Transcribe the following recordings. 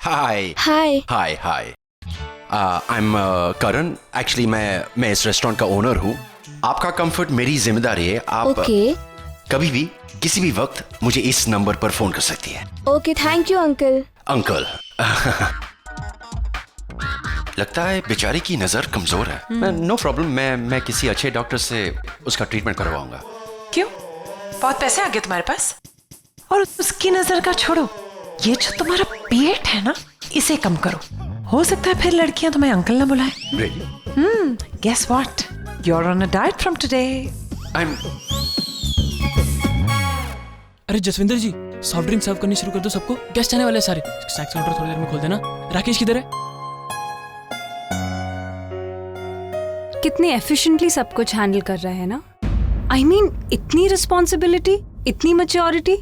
Hi hi. Hi hi. I am Karan. Actually मैं इस restaurant का ओनर हूँ। आपका कंफर्ट मेरी जिम्मेदारी है। आप ओके कभी भी किसी भी वक्त मुझे इस नंबर पर फोन कर सकती है। Okay, thank you uncle. Uncle. लगता है बेचारी की नजर कमजोर है। नो प्रॉब्लम, मैं किसी अच्छे डॉक्टर से उसका ट्रीटमेंट करवाऊंगा। क्यों, बहुत पैसे आ गए तुम्हारे पास? और उसकी नजर का छोड़ो, ये जो तुम्हारा पेट है ना, इसे कम करो। हो सकता है फिर लड़कियां तुम्हें अंकल ना बुलाए। Really? Guess what, you are on a diet from today. I'm अरे Jasvinder ji, soft drink serve करनी शुरू कर दो सबको। गेस्ट आने वाले हैं सारे। स्नैक्स काउंटर थोड़ी देर में खोल देना। राकेश किधर है? कितने एफिशिएंटली सब कुछ हैंडल कर रहा है ना। आई मीन इतनी रिस्पॉन्सिबिलिटी, इतनी maturity.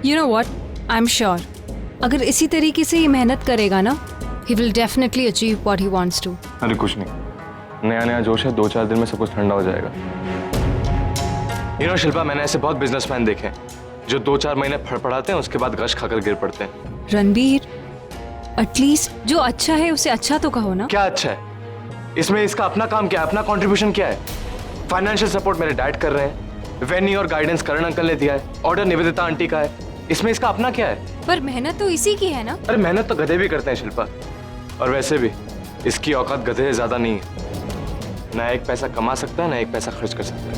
You know what, I am sure अगर इसी तरीके से ये मेहनत करेगा ना, he will definitely achieve what he wants to. अरे कुछ नहीं, नया नया जोश है, 2-4 दिन में सब कुछ ठंडा हो जाएगा। यू नो शिल्पा, मैंने ऐसे बहुत बिजनेसमैन देखे हैं जो 2-4 महीने फड़फड़ाते हैं, उसके बाद गश खाकर गिर पड़ते हैं। रणबीर, एटलीस्ट जो अच्छा है उसे अच्छा तो कहो ना। क्या अच्छा है इसमें? इसका अपना काम क्या है, अपना कंट्रीब्यूशन क्या है? फाइनेंशियल सपोर्ट मेरे डैड कर रहे हैं, वेन्यू और गाइडेंस करण अंकल ने दिया है, ऑर्डर निवेदिता आंटी का है। इसमें इसका अपना क्या है? पर मेहनत तो इसी की है ना। अरे मेहनत तो गधे भी करते हैं शिल्पा, और वैसे भी इसकी औकात गधे से ज्यादा नहीं है। ना एक पैसा कमा सकता है, ना एक पैसा खर्च कर सकता है।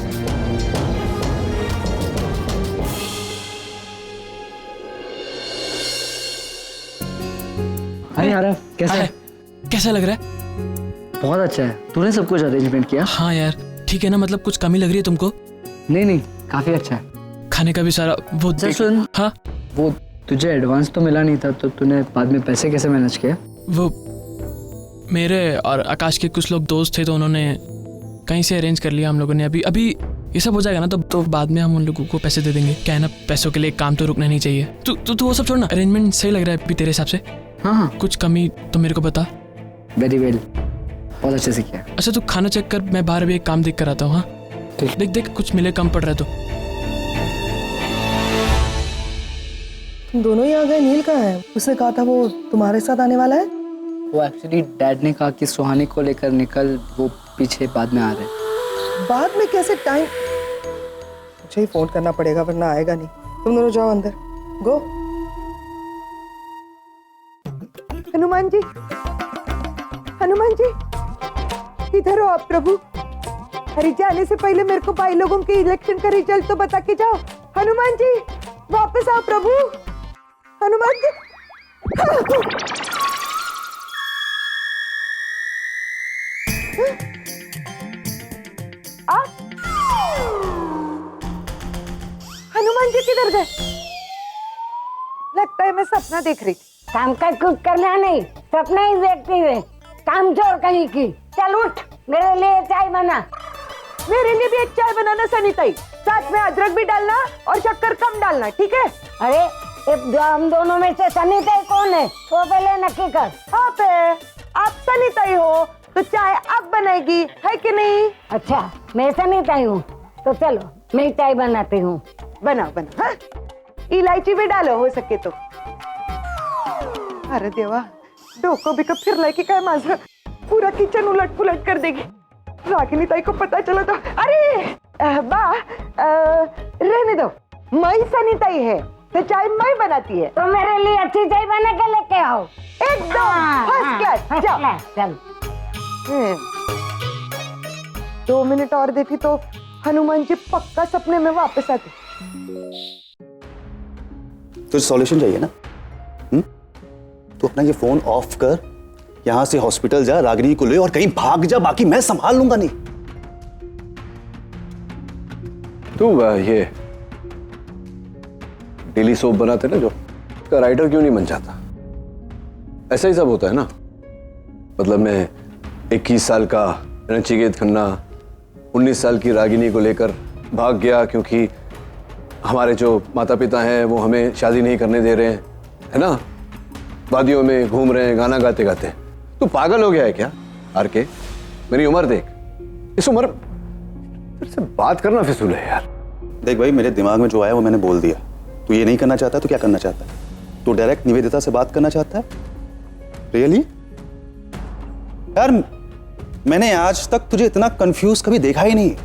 अरे यार कैसा है? कैसा लग रहा है? बहुत अच्छा है। तूने सब कुछ अरेंजमेंट किया? हाँ यार ठीक है ना, मतलब कुछ कमी लग रही है तुमको? नहीं नहीं, काफी अच्छा है। खाने का भी सारा वो सुन, हाँ वो तुझे एडवांस तो मिला नहीं था, तो तूने बाद में पैसे कैसे मैनेज किया? वो मेरे और आकाश के कुछ लोग दोस्त थे, तो उन्होंने कहीं से अरेंज कर लिया हम लोगों ने। अभी ये सब हो जाएगा ना, तो बाद में हम उन लोगों को पैसे दे देंगे। क्या है ना, पैसों के लिए काम तो रुकना नहीं चाहिए। तू वो सब छोड़ना, अरेंजमेंट सही लग रहा है अभी तेरे हिसाब से? हाँ हाँ, कुछ कमी तो मेरे को बता। वेरी वेल, बहुत अच्छे से किया। अच्छा तू खाना चेक कर, मैं बाहर भी एक काम देख कर आता हूँ। हाँ ठीक। देख कुछ मिले कम पड़ रहा है तो। तुम दोनों ही आ गए। नील कहाँ है? उसने कहा था वो तुम्हारे साथ आने वाला है। वो एक्चुअली डैड ने कहा कि सुहानी को लेकर निकल, वो पीछे बाद में आ रहे। बाद में कैसे? टाइम मुझे ही फोन करना पड़ेगा वरना आएगा नहीं। तुम दोनों जाओ अंदर, गो। हनुमान जी, हनुमान जी इधर हो आप प्रभु। हरी जाने से पहले मेरे को भाई लोगों के इलेक्शन का रिजल्ट तो बता के जाओ। हनुमान जी वापस आओ प्रभु। हनुमान जी हनुमान जी किधर गए? लगता है मैं सपना देख रही थी। काम का कुछ करना नहीं, सपना ही देखती है। काम चोर कहीं की। चल उठ, मेरे लिए चाय बना। मेरे लिए भी एक चाय बनाना सनीताई, साथ में अदरक भी डालना और शक्कर कम डालना, ठीक है? अरे हम दोनों में से सनीताई कौन है वो पहले नक्की कर। आप है, आप सनीताई हो तो चाय अब बनेगी, है कि नहीं? अच्छा मैं सनीताई हूँ तो चलो मैं चाय बनाती हूँ। बनाओ बनाओ। हाँ? इलायची भी डालो हो सके तो। अरे देवा, डोकं बिकं फिरलाय की काय माझं? पूरा किचन उलट पुलट कर देगी। रागिनी ताई को पता चला तो अरे रहने दो, मई सनीताई है तो चाय मई बनाती है। तो मेरे लिए अच्छी चाय बना के लेके आओ। एकदम फर्स्ट क्लास। जाओ चल। 2 मिनट और देती तो हनुमान जी पक्का सपने में वापस आते। तुझे सॉल्यूशन चाहिए ना? तो अपना ये फोन ऑफ कर, यहां से हॉस्पिटल जा, रागिनी को ले और कहीं भाग जा, बाकी मैं संभाल लूंगा। नहीं तू ये डेली सोप बनाते ना जो, उसका राइटर क्यों नहीं बन जाता? ऐसा ही सब होता है ना। मतलब मैं 21 साल का नचिकेत खन्ना 19 साल की रागिनी को लेकर भाग गया क्योंकि हमारे जो माता पिता हैं वो हमें शादी नहीं करने दे रहे हैं, है ना? वादियों में घूम रहे हैं गाना गाते गाते। तू पागल हो गया है क्या आर के? मेरी उम्र देख, इस उम्र से बात करना फिजूल है यार। देख भाई, मेरे दिमाग में जो आया वो मैंने बोल दिया। तू ये नहीं करना चाहता तो क्या करना चाहता है? तो डायरेक्ट निवेदिता से बात करना चाहता है? रियली? यार मैंने आज तक तुझे इतना कंफ्यूज कभी देखा ही नहीं।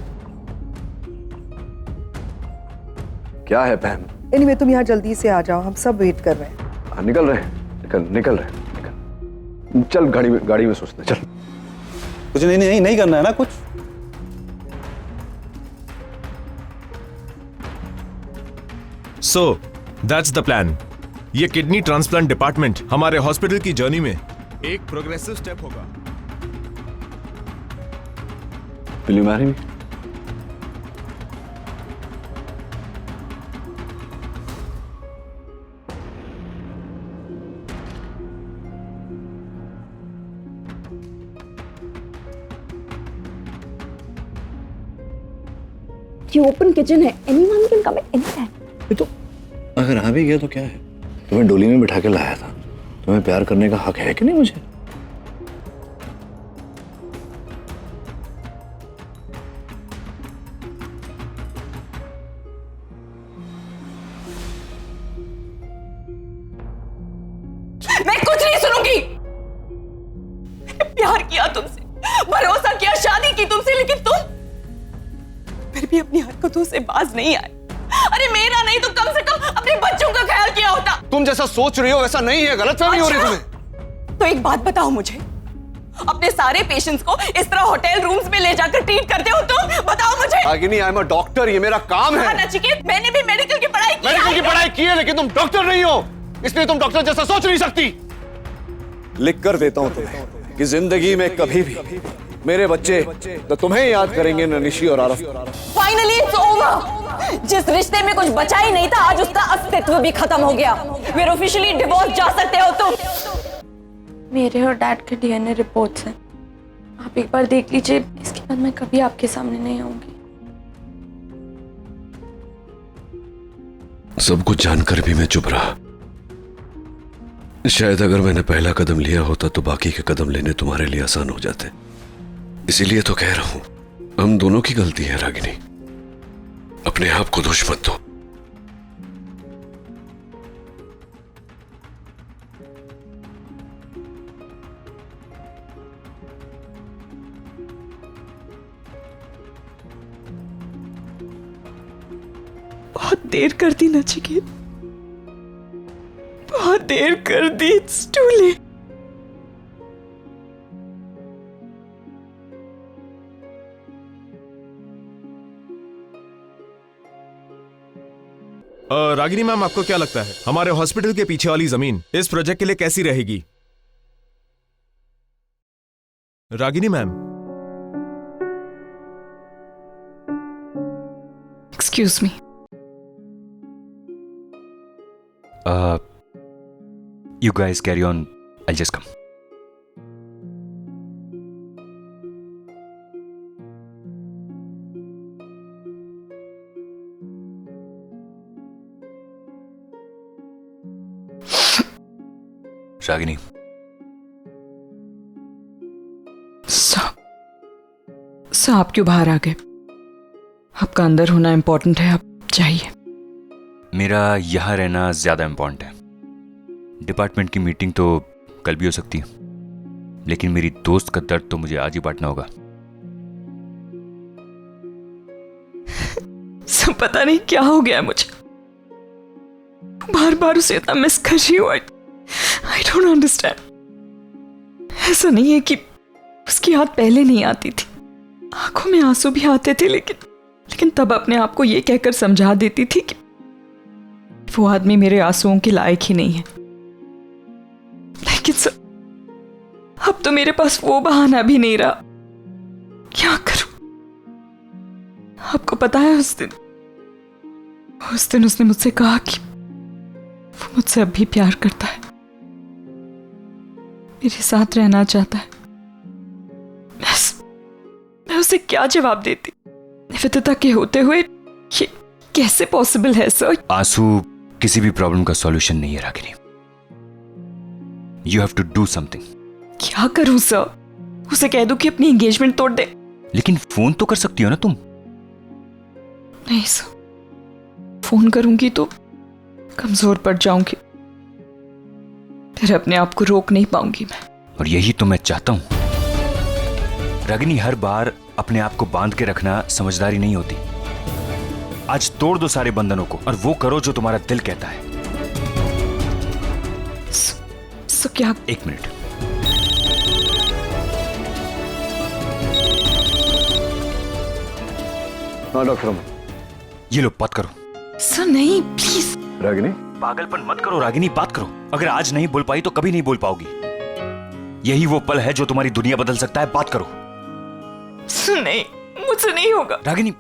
क्या है बहन? एनीवे तुम यहाँ जल्दी से आ जाओ, हम सब वेट कर रहे हैं। हाँ, निकल रहे हैं, निकल रहे हैं, निकल। चल गाड़ी में सोचते हैं, चल। तुझे नहीं करना है ना कुछ? So that's the plan. ये किडनी ट्रांसप्लांट डिपार्टमेंट हमारे हॉस्पिटल की जर्नी में एक प्रोग्रेसिव स्टेप होगा। Will you marry me? ये ओपन किचन है, anyone can come at any time. तो अगर आ भी गया तो क्या है? तुम्हें डोली में बिठा के लाया था, तुम्हें प्यार करने का हक है कि नहीं मुझे? मैं कुछ नहीं सुनूंगी। प्यार किया तुमसे, भरोसा किया, शादी की तुमसे, लेकिन तुम फिर भी अपनी हरकतों से बाज नहीं आए। अरे मेरा नहीं तो कम से कम अपने बच्चों का ख्याल किया होता। तुम जैसा सोच रही हो वैसा नहीं है, गलतफहमी हो रही है तुम्हें। तो एक बात बताओ मुझे, अपने सारे पेशेंट्स को इस तरह होटल रूम्स में ले जाकर ट्रीट करते हो तुम? बताओ मुझे। Ragini, I am a doctor, ये मेरा काम है। नचिकेत, मैंने भी मेडिकल की पढ़ाई की। मेडिकल की पढ़ाई की है, लेकिन तुम डॉक्टर नहीं हो, इसलिए तुम डॉक्टर जैसा सोच नहीं सकती। लिख कर देता हूं तुम्हें कि जिंदगी में कभी भी मेरे बच्चे तो तुम्हें याद करेंगे, न निशी और आरफ। Finally it's over. जिस रिश्ते में कुछ बचा ही नहीं था, आज उसका अस्तित्व भी खत्म हो गया। फिर ऑफिशियली डिवोर्स जा सकते हो तुम। मेरे और डैड के डीएनए रिपोर्ट्स हैं, आप एक बार देख लीजिए। इसके बाद मैं कभी आपके सामने नहीं आऊंगी। सब कुछ जानकर भी मैं चुप रहा। शायद अगर मैंने पहला कदम लिया होता तो बाकी के कदम लेने तुम्हारे लिए आसान हो जाते। इसीलिए तो कह रहा हूं, हम दोनों की गलती है रागिनी, अपने आप को दोष मत दो। बहुत देर कर दी नचिकेत, बहुत देर कर दी। It's too late. Ragini ma'am, आपको क्या लगता है हमारे हॉस्पिटल के पीछे वाली जमीन इस प्रोजेक्ट के लिए कैसी रहेगी? Ragini ma'am, excuse me. You guys carry on. I'll just come. Ragini, sir आप क्यों बाहर आ गए? आपका अंदर होना इम्पोर्टेंट है, आप जाइए। मेरा यहाँ रहना ज्यादा इम्पोर्टेंट है। डिपार्टमेंट की मीटिंग तो कल भी हो सकती है, लेकिन मेरी दोस्त का दर्द तो मुझे आज ही बांटना होगा। सब पता नहीं क्या हो गया मुझे, बार बार उसे इतना मिस कर रही हूँ। I don't understand. ऐसा नहीं है कि उसकी याद पहले नहीं आती थी, आंखों में आंसू भी आते थे, लेकिन तब अपने आप को ये कहकर समझा देती थी कि वो आदमी मेरे आंसुओं के लायक ही नहीं है। लेकिन सर, अब तो मेरे पास वो बहाना भी नहीं रहा। क्या करूं? आपको पता है उस दिन उसने मुझसे कहा कि वो मुझसे अब भी प्यार करता है, मेरे साथ रहना चाहता है। मैं उसे क्या जवाब देती? निवेदिता के होते हुए ये कैसे पॉसिबल है सर? आंसू किसी भी प्रॉब्लम का सॉल्यूशन नहीं है Ragini. You have to do something. क्या करूं सर? उसे कह दूं कि अपनी एंगेजमेंट तोड़ दे? लेकिन फोन तो कर सकती हो ना तुम। नहीं सर, फोन करूंगी तो कमजोर पड़ जाऊंगी। फिर अपने आप को रोक नहीं पाऊंगी मैं। और यही तो मैं चाहता हूं। रागिनी, हर बार अपने आप को बांध के रखना समझदारी नहीं होती। आज तोड़ दो सारे बंधनों को और वो करो जो तुम्हारा दिल कहता है। सो क्या? एक मिनट। हाँ डॉक्टर अमन, ये लो, बात करो। सर नहीं, प्लीज। रागिनी, पागलपन मत करो रागिनी, बात करो। अगर आज नहीं बोल पाई तो कभी नहीं बोल पाओगी। यही वो पल है जो तुम्हारी दुनिया बदल सकता है। बात करो। सर नहीं, मुझसे नहीं होगा। रागिनी,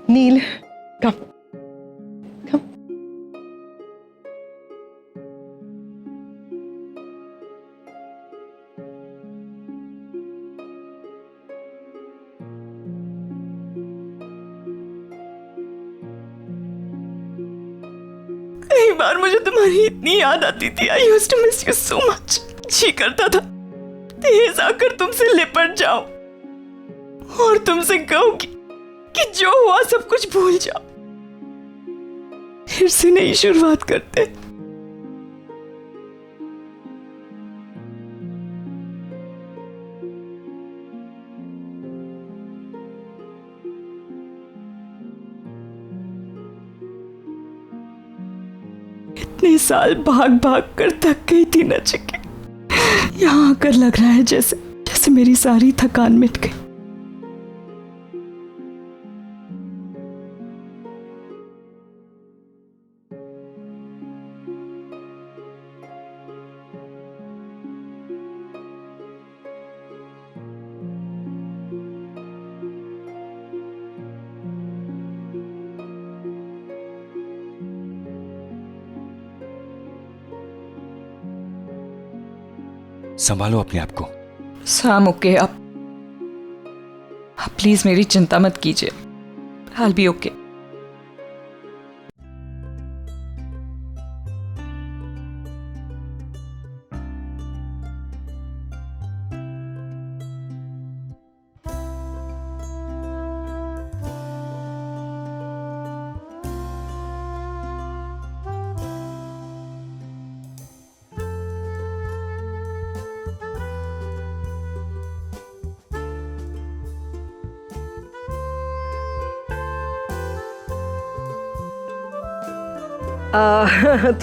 नील, come. Come. कई बार मुझे तुम्हारी इतनी याद आती थी। I used to miss you so much. जी करता था तेज आकर तुमसे लिपट जाओ और तुमसे कहूं कि जो हुआ सब कुछ भूल जाओ, फिर से नई शुरुआत करते। इतने साल भाग भाग कर थक गई थी नचिके। यहाँ आकर लग रहा है जैसे मेरी सारी थकान मिट गई। संभालो अपने आप को। साम ओके, आप प्लीज मेरी चिंता मत कीजिए। I'll be okay.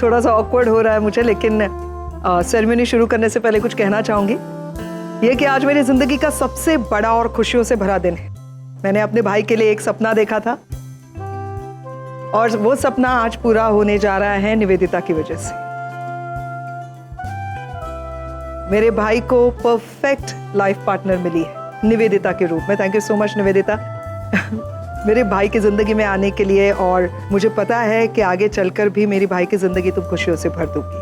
थोड़ा सा ऑकवर्ड हो रहा है मुझे, लेकिन सेरेमनी शुरू करने से पहले कुछ कहना चाहूंगी। ये कि आज मेरी जिंदगी का सबसे बड़ा और खुशियों से भरा दिन है। मैंने अपने भाई के लिए एक सपना देखा था और वो सपना आज पूरा होने जा रहा है निवेदिता की वजह से। मेरे भाई को परफेक्ट लाइफ पार्टनर मिली है निवेदिता के रूप में। Thank you so much Nivedita मेरे भाई की जिंदगी में आने के लिए, और मुझे पता है कि आगे चलकर भी मेरी भाई की जिंदगी तुम खुशियों से भर दोगी।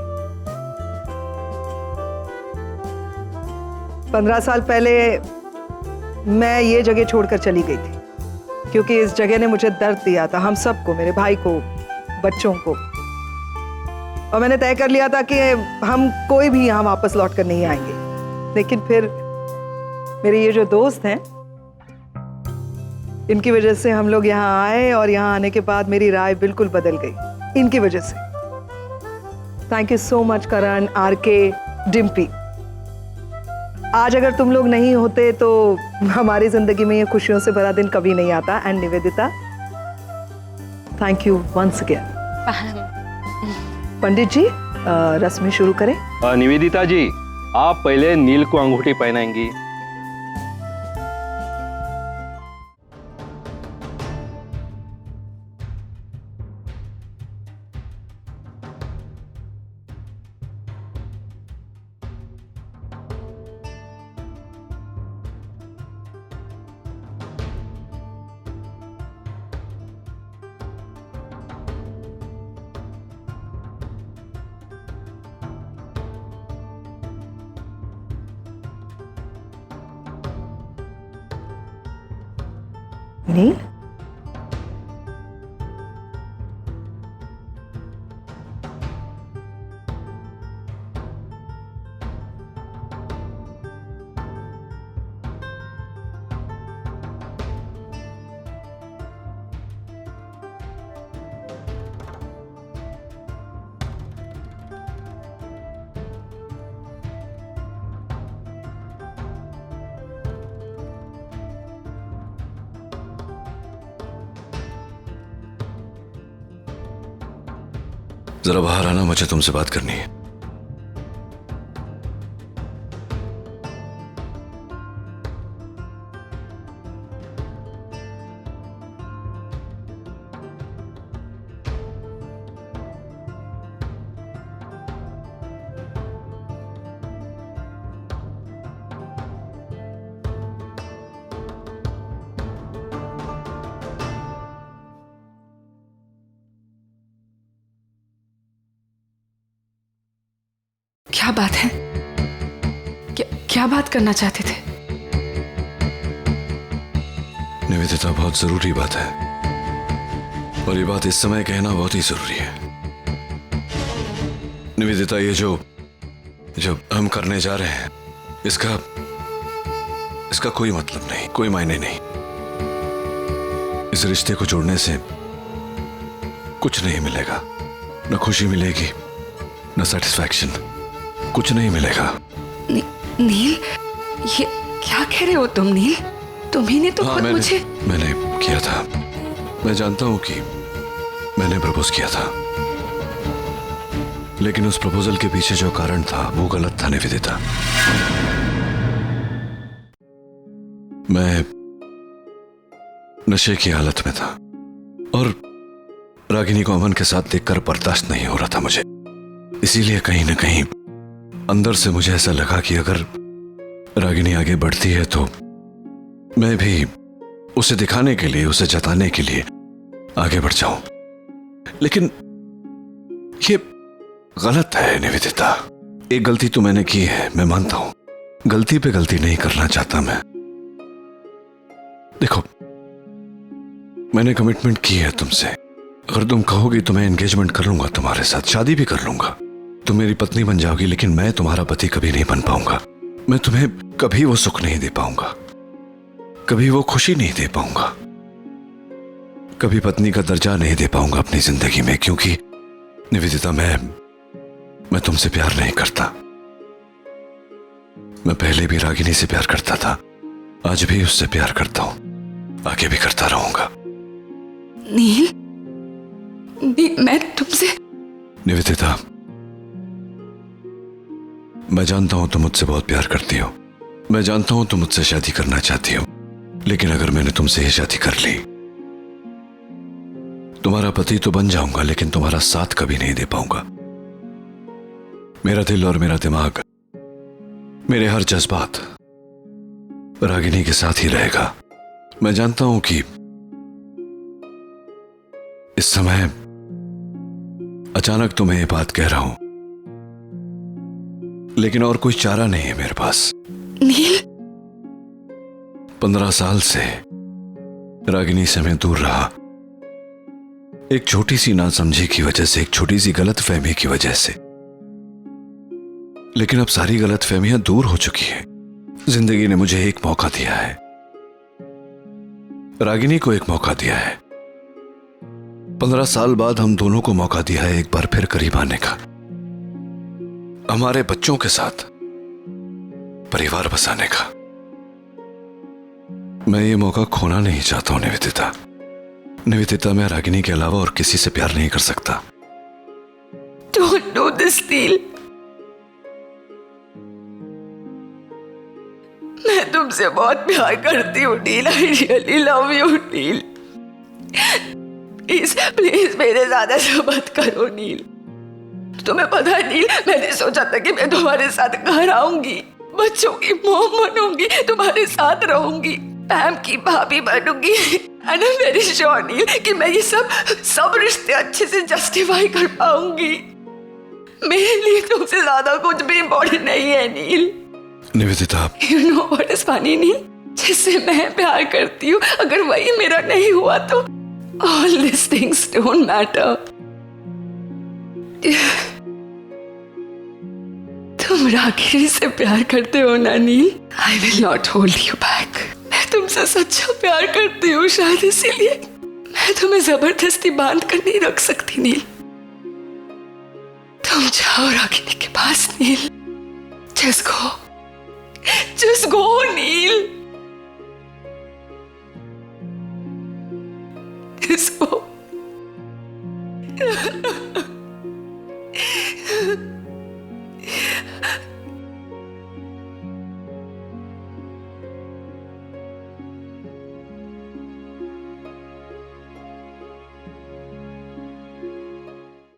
15 साल पहले मैं ये जगह छोड़कर चली गई थी क्योंकि इस जगह ने मुझे दर्द दिया था, हम सबको, मेरे भाई को, बच्चों को। और मैंने तय कर लिया था कि हम कोई भी यहाँ वापस लौट कर नहीं आएंगे। लेकिन फिर मेरे ये जो दोस्त हैं, इनकी वजह से हम लोग यहाँ आए और यहाँ आने के बाद मेरी राय बिल्कुल बदल गई इनकी वजह से। Thank you so much Karan, RK, Dimpy. आज अगर तुम लोग नहीं होते तो हमारी जिंदगी में ये खुशियों से भरा दिन कभी नहीं आता। And Nivedita, thank you once again. पंडित जी, रस्में शुरू करें। निवेदिता जी, आप पहले नील को अंगूठी पहनाएंगी। नील, जरा बाहर आना, मुझे तुमसे बात करनी है। क्या बात है? क्या बात करना चाहते थे? निवेदिता, बहुत जरूरी बात है और ये बात इस समय कहना बहुत ही जरूरी है। निवेदिता, ये जो हम करने जा रहे हैं इसका कोई मतलब नहीं, कोई मायने नहीं। इस रिश्ते को जोड़ने से कुछ नहीं मिलेगा, न खुशी मिलेगी न सेटिस्फैक्शन, कुछ नहीं मिलेगा। नील, ये क्या कह रहे हो तुम? नील, तुम्ही ने तो खुद मुझे मैंने किया था। मैं जानता हूं कि मैंने प्रपोज किया था, लेकिन उस प्रपोजल के पीछे जो कारण था वो गलत था निवेदिता। मैं नशे की हालत में था और रागिनी को अमन के साथ देखकर बर्दाश्त नहीं हो रहा था मुझे। इसीलिए कहीं ना कहीं अंदर से मुझे ऐसा लगा कि अगर रागिनी आगे बढ़ती है तो मैं भी उसे दिखाने के लिए, उसे जताने के लिए आगे बढ़ जाऊं। लेकिन ये गलत है निवेदिता। एक गलती तो मैंने की है, मैं मानता हूं। गलती पे गलती नहीं करना चाहता मैं। देखो, मैंने कमिटमेंट की है तुमसे। अगर तुम कहोगी तो मैं एंगेजमेंट कर लूंगा तुम्हारे साथ, शादी भी कर लूंगा, तुम मेरी पत्नी बन जाओगी। लेकिन मैं तुम्हारा पति कभी नहीं बन पाऊंगा। मैं तुम्हें कभी वो सुख नहीं दे पाऊंगा, कभी वो खुशी नहीं दे पाऊंगा, कभी पत्नी का दर्जा नहीं दे पाऊंगा अपनी जिंदगी में। क्योंकि निवेदिता, मैं तुमसे प्यार नहीं करता। मैं पहले भी रागिनी से प्यार करता था, आज भी उससे प्यार करता हूं, आगे भी करता रहूंगा। नील, मैं तुमसे निवेदिता, मैं जानता हूं तुम मुझसे बहुत प्यार करती हो, मैं जानता हूं तुम मुझसे शादी करना चाहती हो। लेकिन अगर मैंने तुमसे ये शादी कर ली, तुम्हारा पति तो बन जाऊंगा, लेकिन तुम्हारा साथ कभी नहीं दे पाऊंगा। मेरा दिल और मेरा दिमाग, मेरे हर जज्बात रागिनी के साथ ही रहेगा। मैं जानता हूं कि इस समय अचानक तुम्हें ये बात कह रहा हूं, लेकिन और कोई चारा नहीं है मेरे पास। नील, 15 साल से रागिनी से मैं दूर रहा, एक छोटी सी नासमझी की वजह से, एक छोटी सी गलतफहमी की वजह से। लेकिन अब सारी गलतफहमियां दूर हो चुकी हैं। जिंदगी ने मुझे एक मौका दिया है, रागिनी को एक मौका दिया है। 15 साल बाद हम दोनों को मौका दिया है एक बार फिर करीब आने का, हमारे बच्चों के साथ परिवार बसाने का। मैं ये मौका खोना नहीं चाहता हूं निवेदिता। निवेदिता, मैं रागिनी के अलावा और किसी से प्यार नहीं कर सकता। Don't do this, नील। मैं तुमसे बहुत प्यार करती हूँ Neel. I really love you, Neel. Please मेरे साथ ऐसा मत करो नील। तुम्हें पता है नील, मैंने सोचा था कि मैं तुम्हारे साथ घर आऊंगी, बच्चों की मॉम बनूंगी, तुम्हारे साथ रहूंगी, पैम की भाभी बनूंगी। And I am very sure Neel कि मैं ये सब रिश्ते अच्छे से जस्टिफाई कर पाऊंगी। मेरे लिए तुमसे ज्यादा कुछ भी इम्पोर्टेंट नहीं है नील। Nivedita, You know what is funny, नील? जिससे मैं प्यार करती हूँ, अगर वही मेरा नहीं हुआ तो all this things don't matter. तुम रागिनी से प्यार करते हो ना Neel? I will not hold you back. मैं तुमसे सच्चा प्यार करती हूँ, शायद इसीलिए मैं तुम्हें जबरदस्ती बांध कर नहीं रख सकती नील। तुम जाओ रागिनी के पास नील। Just go, नील। Just go.